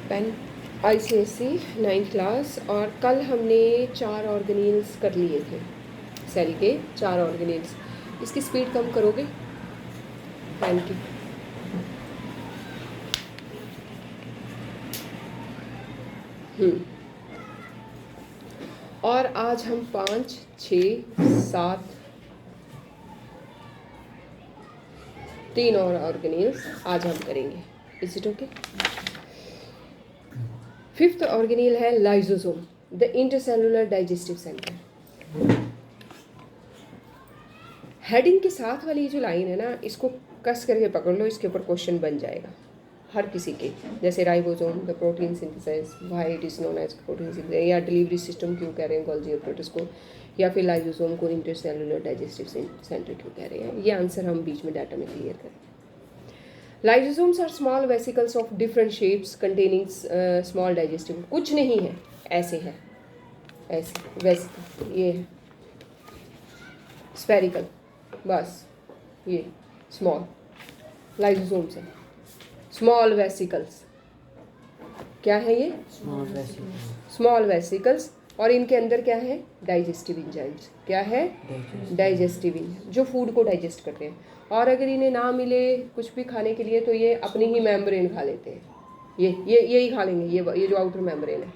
Pen ICSE 9th class. और कल हमने 4 ऑर्गेनेल्स कर लिए थे, सेल के 4 ऑर्गेनेल्स। इसकी स्पीड कम करोगे पेन की? और आज हम 5, 6, 7 3 और ऑर्गेनेल्स आज हम करेंगे। Is it okay? 5th organelle है lysosome, the intercellular digestive centre. Heading के साथ वाली जो लाइन है ना, इसको कस करके पकड़ लो, इसके ऊपर क्वेश्चन बन जाएगा हर किसी के। जैसे ribosome the protein synthesize, why it is known as protein synthesize, या डिलीवरी सिस्टम क्यों कह रहे हैं गोल्गी ऑपरेटर्स को, या फिर लाइसोसोम को इंटरसेलुलर डाइजेस्टिव सेंटर क्यों कह रहे हैं। ये आंसर हम बीच में डाटा में क्लियर करेंगे। Lysosomes are small vesicles of different shapes containing small digestive। कुछ नहीं है, ऐसे है, ऐसे वेसिकल, ये है स्फेरिकल, बस ये स्मॉल लाइसोसोम्स है। स्मॉल वेसिकल्स क्या है ये? Small vesicles. और इनके अंदर क्या है? Digestive enzymes. क्या है? डाइजेस्टिव एंजाइम, जो फूड को डाइजेस्ट करते हैं। और अगर इन्हें ना मिले कुछ भी खाने के लिए तो ये अपनी ही मेम्ब्रेन खा लेते हैं। यही खा लेंगे, ये जो आउटर मेम्ब्रेन है।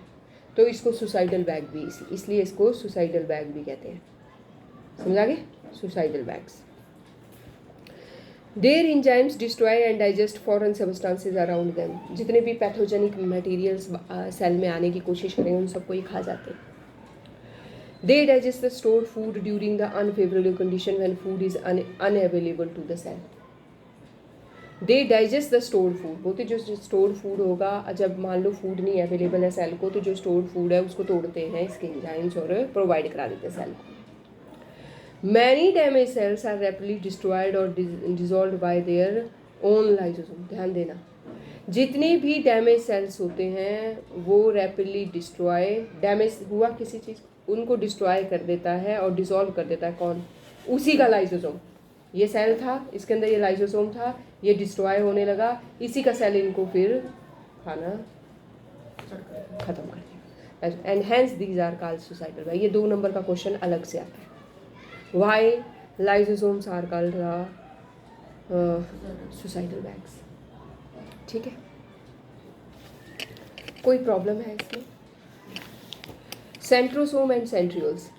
तो इसको सुसाइडल बैग भी, इसलिए इसको सुसाइडल बैग भी कहते हैं। समझ आगे? Suicidal bags. Their enzymes destroy and digest foreign substances around them. जितने भी पैथोजेनिक मटेरियल्स सेल में आने की कोशिश करें उन सबको ये खा जाते हैं। They digest the stored food during the unfavorable condition when food is unavailable to the cell. They digest the stored food। बोलते जो stored food होगा, जब मान लो food नहीं अवेलेबल है सेल को, तो जो stored food है उसको तोड़ते हैं इसके एंजाइम्स और प्रोवाइड करा देते हैं सेल को। Many damaged cells are rapidly destroyed or dissolved by their own lysosome। ध्यान देना, जितने भी डैमेज सेल्स होते हैं वो रैपिडली डिस्ट्रॉय, डैमेज हुआ किसी चीज़ उनको डिस्ट्रॉय कर देता है और डिसॉल्व कर देता है। कौन? उसी का लाइसोसोम। ये सेल था, इसके अंदर ये लाइसोसोम था, ये डिस्ट्रॉय होने लगा, इसी का सेल इनको फिर खाना खत्म कर दिया। And hence these are called suicidal. ये 2 नंबर का क्वेश्चन अलग से आता है। Why lysosomes are called suicidal bags. ठीक है, कोई प्रॉब्लम है इसमें? Centrosome and centrioles.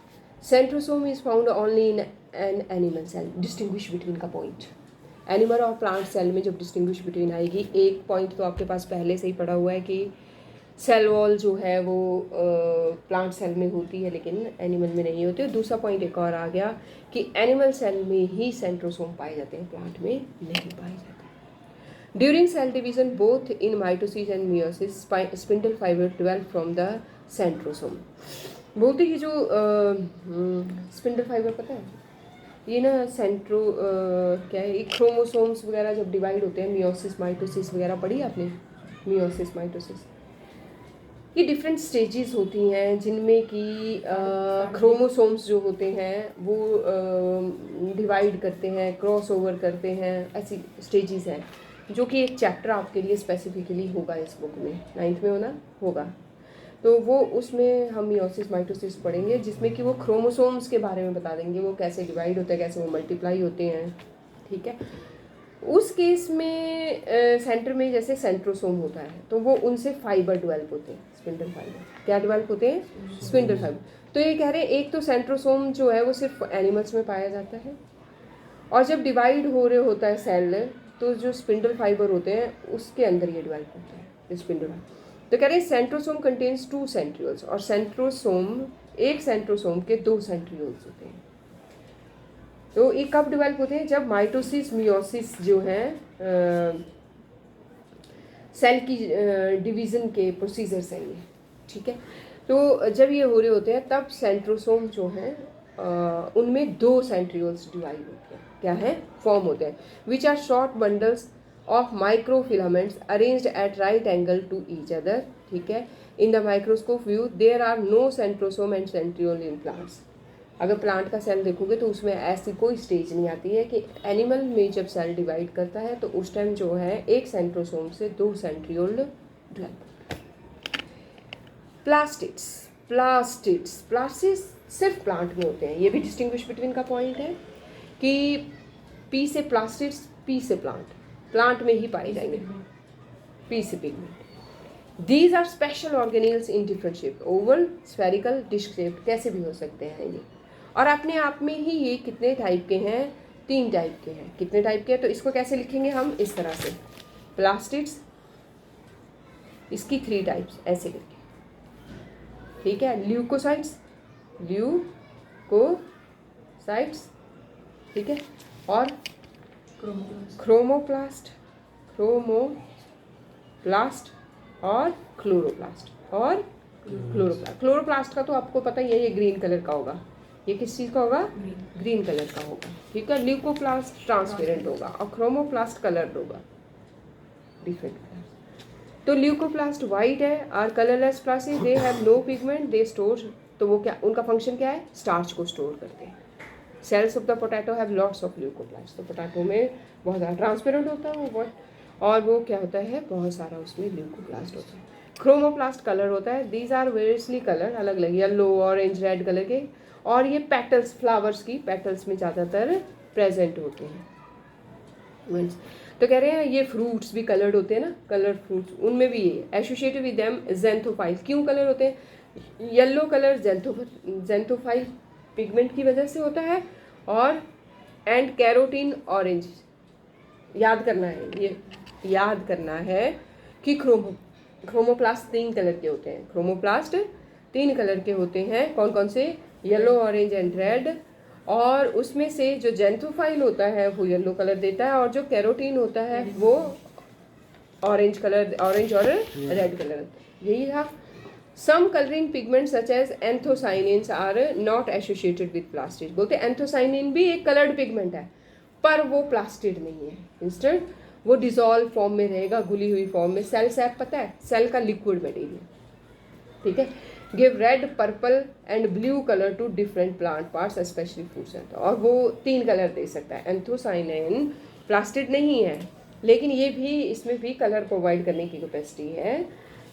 Centrosome is found only in an animal cell. Distinguish between का पॉइंट, एनिमल और प्लांट सेल में जब डिस्टिंग्विश बिटवीन आएगी, एक पॉइंट तो आपके पास पहले से ही पड़ा हुआ है कि सेल वॉल जो है वो प्लांट सेल में होती है लेकिन एनिमल में नहीं होती। और दूसरा पॉइंट एक और आ गया कि एनिमल सेल में ही सेंट्रोसोम पाए जाते हैं, प्लांट में नहीं पाए जाते। During cell division, both in mitosis and meiosis, spindle fiber develop from the centrosome। बोलते ही जो स्पिंडल फाइबर पता है, ये ना क्या है, क्रोमोसोम्स वगैरह जब डिवाइड होते हैं, मियोसिस माइटोसिस वगैरह पढ़ी आपने? मियोसिस माइटोसिस, ये डिफरेंट स्टेजेस होती हैं जिनमें कि क्रोमोसोम्स जो होते हैं वो डिवाइड करते हैं, क्रॉस ओवर करते हैं। ऐसी स्टेजेस हैं जो कि एक चैप्टर आपके लिए स्पेसिफिकली होगा इस बुक में, 9th में होगा। तो वो उसमें हम मियोसिस माइटोसिस पढ़ेंगे, जिसमें कि वो क्रोमोसोम्स के बारे में बता देंगे, वो कैसे डिवाइड होते हैं, कैसे वो मल्टीप्लाई होते हैं। ठीक है, उस केस में सेंटर में जैसे सेंट्रोसोम होता है तो वो उनसे फाइबर डेवलप होते हैं, स्पिंडल फाइबर। क्या डेवलप होते हैं? Spindle fibre. तो ये कह रहे हैं एक तो सेंट्रोसोम जो है वो सिर्फ एनिमल्स में पाया जाता है, और जब डिवाइड हो रहे होता है सेल तो जो स्पिंडल फाइबर होते हैं उसके अंदर ये डेवलप होता है स्पिंडल। तो कह रहे हैं सेंट्रोसोम कंटेन्स 2 सेंट्रियोल्स। और सेंट्रोसोम, एक सेंट्रोसोम के 2 सेंट्रियोल्स होते हैं। तो ये कब डेवलप होते हैं? जब माइटोसिस मियोसिस जो है सेल की डिवीज़न के प्रोसीजर्स हैं ये। ठीक है, तो जब ये हो रहे होते हैं तब सेंट्रोसोम जो हैं उनमें 2 सेंट्रियोल्स डिवाइड होते हैं। क्या है? फॉर्म होते हैं, which are short bundles of microfilaments arranged at right angle to each other. ठीक है, in the microscope view there are no centrosome and centriole in plants. अगर प्लांट का सेल देखोगे तो उसमें ऐसी कोई स्टेज नहीं आती है कि एनिमल में जब सेल डिवाइड करता है तो उस टाइम जो है एक सेंट्रोसोम से 2 centriole develop. Plastids, plastids, plastids सिर्फ प्लांट में होते हैं। ये भी डिस्टिंग्विश बिटवीन का पॉइंट है कि पी से प्लास्टिड्स, पी से प्लांट, प्लांट में ही पाए जाएंगे। पी से pigment. These are special organelles in different shape, oval, spherical, disc shape, कैसे भी हो सकते हैं ये। और अपने आप में ही ये कितने टाइप के हैं? 3 टाइप के हैं। कितने टाइप के हैं? तो इसको कैसे लिखेंगे हम? इस तरह से, प्लास्टिड्स, इसकी 3 टाइप्स ऐसे करके, ठीक है। ल्यूकोसाइट्स, ल्यूकोसाइट्स, ठीक है, और क्रोमोप्लास्ट, क्रोमोप्लास्ट और क्लोरोप्लास्ट, और क्लोरोप्लास्ट का तो आपको पता ही है, ये ग्रीन कलर का होगा। ये किस चीज़ का होगा? ग्रीन कलर का होगा, ठीक है। ल्यूकोप्लास्ट ट्रांसपेरेंट होगा और क्रोमोप्लास्ट कलर्ड होगा, डिफरेंट कलर। तो ल्यूकोप्लास्ट वाइट है और colourless plastid, they have no pigment, they store, तो वो क्या, उनका फंक्शन क्या है? स्टार्च को स्टोर करते हैं। Cells of the potato have lots of leucoplast, तो पोटैटो में बहुत ज़्यादा ट्रांसपेरेंट होता है वो, और वो क्या होता है? बहुत सारा उसमें ल्यूकोप्लास्ट होता है। क्रोमोप्लास्ट कलर होता है। दीज आर वेरियसली कलर, अलग अलग, येलो, ऑरेंज, रेड कलर के, और ये पेटल्स, फ्लावर्स की पेटल्स में ज़्यादातर प्रेजेंट होते हैं। तो कह रहे हैं ये फ्रूट्स भी कलर्ड होते हैं ना, कलर फ्रूट्स, उनमें भी ये एसोसिएटेड विद देम ज़ैंथोफाइल। क्यों कलर होते हैं? येलो कलर ज़ैंथोफाइल पिगमेंट की वजह से होता है, और एंड कैरोटीन ऑरेंज। याद करना है, ये याद करना है कि क्रोमोप्लास्ट 3 कलर के होते हैं। क्रोमोप्लास्ट 3 कलर के होते हैं। कौन कौन से? Yellow, orange and red. और उसमें से जो ज़ैंथोफाइल होता है वो येलो कलर देता है, और जो कैरोटीन होता है वो ऑरेंज कलर, ऑरेंज और रेड कलर, यही था। Some colouring pigment such as anthocyanins are not associated with plastid. बोलते हैं एंथोसाइनिन भी एक कलर्ड पिगमेंट है, पर वो प्लास्टिड नहीं है। इंस्टेंट वो डिजॉल्व फॉर्म में रहेगा, घुली हुई फॉर्म में। सेल सैप पता है? सेल का लिक्विड मटेरियल, ठीक है। Give red, purple and blue colour to different plant parts, specially fruits and, और वो 3 कलर दे सकता है। एंथोसाइनिन प्लास्टिड नहीं है, लेकिन ये भी, इसमें भी कलर प्रोवाइड करने की कैपेसिटी है।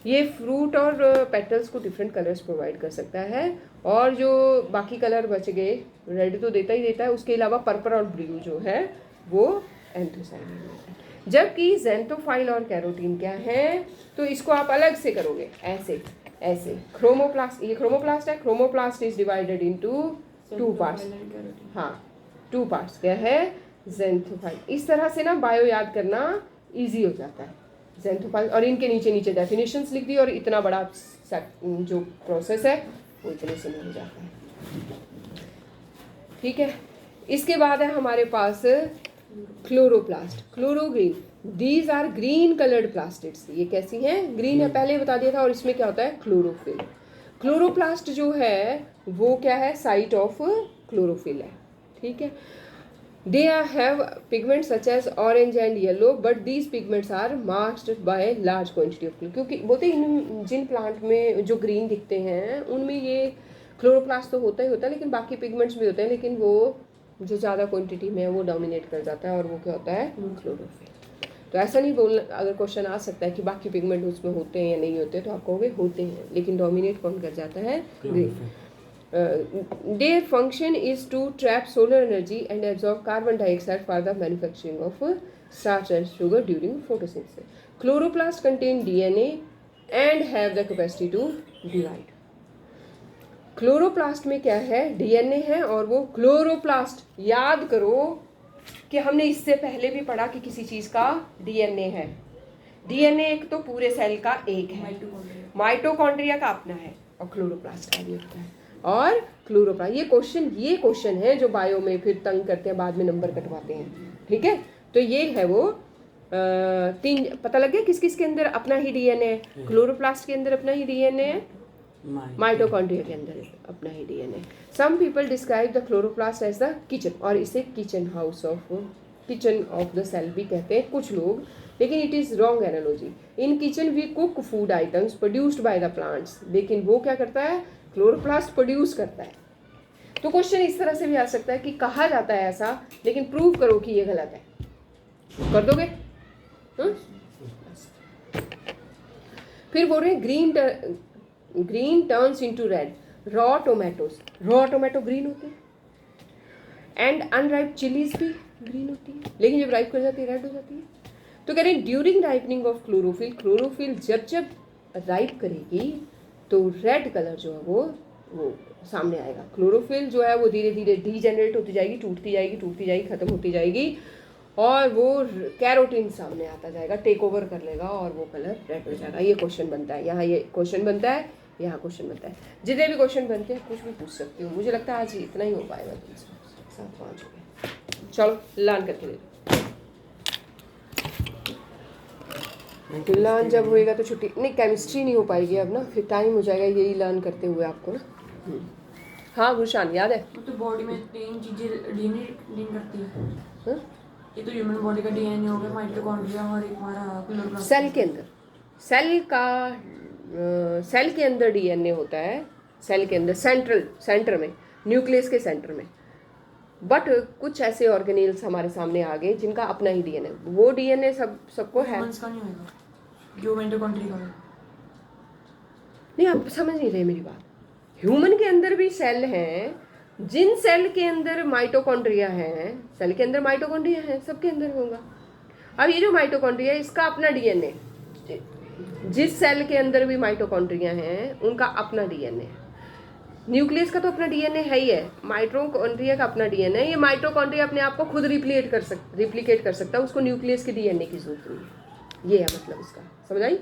ये फ्रूट और पेटल्स को डिफरेंट कलर्स प्रोवाइड कर सकता है, और जो बाकी कलर बच गए, रेड तो देता ही देता है, उसके अलावा पर्पल और ब्लू जो है वो एंथोसाइनिन होता है। जबकि ज़ैंथोफाइल और कैरोटीन क्या है? तो इसको आप अलग से करोगे, ऐसे ऐसे। क्रोमोप्लास्ट, ये क्रोमोप्लास्ट है। Chromoplast is divided into 2 parts, हाँ 2 पार्ट्स क्या है? ज़ैंथोफाइल। इस तरह से ना बायो याद करना इजी हो जाता है। ज़ैंथोफाइल, और इनके नीचे नीचे डेफिनेशंस लिख दी, और इतना बड़ा जो प्रोसेस है वो इतने से नहीं हो जाता है, ठीक है। इसके बाद है हमारे पास chloroplast, chloro green. These are green coloured plastids. ये कैसी हैं? ग्रीन है, पहले बता दिया था। और इसमें क्या होता है? क्लोरोफिल। क्लोरोप्लास्ट जो है वो क्या है? साइट ऑफ क्लोरोफिल है, ठीक है। They have pigments such as orange and yellow, but these pigments are masked by large quantity of, क्योंकि बोलते हैं जिन प्लांट में जो ग्रीन दिखते हैं उनमें ये क्लोरोप्लास्ट तो होता ही होता है, लेकिन बाकी पिगमेंट्स भी होते हैं, लेकिन वो जो ज़्यादा क्वांटिटी में है वो डोमिनेट कर जाता है, और वो क्या होता है? क्लोरोफिल। तो ऐसा नहीं बोलना, अगर क्वेश्चन आ सकता है कि बाकी पिगमेंट उसमें होते हैं या नहीं होते, तो आप कहोगे होते हैं, लेकिन डोमिनेट कौन कर जाता है? Green. Their function is to trap solar energy and absorb carbon dioxide for the manufacturing of starch and sugar during photosynthesis. Chloroplasts contain DNA and have the capacity to divide. Chloroplast में क्या है? DNA है, और वो chloroplast, याद करो कि हमने इससे पहले भी पढ़ा कि किसी चीज़ का डीएनए है। डीएनए एक तो पूरे सेल का एक है, माइटोकॉन्ड्रिया का अपना है, और क्लोरोप्लास्ट का भी होता है। और क्लोरोप्लास्ट, ये क्वेश्चन है जो बायो में फिर तंग करते हैं, बाद में नंबर कटवाते हैं, ठीक है। तो ये है वो 3, पता लग गया किस किस के अंदर अपना ही डीएनए है? क्लोरोप्लास्ट के अंदर अपना ही डीएनए है, माइटोकॉन्ड्रिया के अंदर अपना ही DNA. Some people describe the chloroplast as the kitchen, और इसे किचन ऑफ द सेल भी कहते हैं कुछ लोग, लेकिन it is wrong analogy. In kitchen we cook food items produced by the plants, लेकिन वो क्या करता है? क्लोरोप्लास्ट प्रोड्यूस करता है। तो क्वेश्चन इस तरह से भी आ सकता है कि कहा जाता है ऐसा, लेकिन प्रूव करो कि ये गलत है। कर दोगे? फिर बोल रहे हैं green turns into red, raw tomato green होते हैं, एंड अनराइप चिलीज भी ग्रीन होती है, लेकिन जब राइप कर जाती है रेड हो जाती है। तो कह रहे हैं ड्यूरिंग राइपनिंग ऑफ क्लोरोफिल जब जब राइप करेगी तो रेड कलर जो है वो सामने आएगा। क्लोरोफिल जो है वो धीरे धीरे डीजेनरेट होती जाएगी, टूटती जाएगी, खत्म होती जाएगी, और वो कैरोटीन सामने आता जाएगा, टेक ओवर कर लेगा और वो कलर रेड हो जाएगा। ये क्वेश्चन बनता है, यहाँ ये क्वेश्चन बनता है, यहाँ क्वेश्चन बनता है। जितने भी क्वेश्चन बनते हैं कुछ भी पूछ सकती हूँ। मुझे लगता है आज इतना ही हो पाएगा तुमसे, 7-5 हो गए। चलो लर्न करके दे, लर्न जब होएगा तो छुट्टी नहीं, केमिस्ट्री नहीं हो पाएगी अब ना, फिर टाइम हो जाएगा यही लर्न करते हुए आपको ना। हाँ गुरशान याद है, तो बॉडी में 3 चीजें डीएनए करती है। हाँ? ये तो ह्यूमन बॉडी का डीएनए हो गया, माइटोकॉन्ड्रिया और एक हमारा क्लोरोप्लास्ट। सेल के अंदर, सेल के अंदर डीएनए होता है, सेल के अंदर सेंटर में, न्यूक्लियस के सेंटर में। बट कुछ ऐसे ऑर्गेनेल्स हमारे सामने आ गए जिनका अपना ही डीएनए, वो डीएनए सबको है का नहीं होगा जो माइटोकॉन्ड्रिया का है। नहीं, आप समझ नहीं रहे मेरी बात। ह्यूमन के अंदर भी सेल हैं, जिन सेल के अंदर माइटोकॉन्ड्रिया है, सेल के अंदर माइटोकॉन्ड्रिया है, सबके अंदर होगा। अब ये जो माइटोकॉन्ड्रिया है इसका अपना डीएनए, जिस सेल के अंदर भी माइटोकॉन्ड्रिया हैं उनका अपना डीएनए है। न्यूक्लियस का तो अपना डीएनए है ही है, माइटोकॉन्ड्रिया का अपना डीएनए है। ये माइटोकॉन्ड्रिया अपने आप को खुद रिप्लिकेट कर सकता है, उसको न्यूक्लियस के डीएनए की जरूरत नहीं है। ये है मतलब उसका, समझ आई?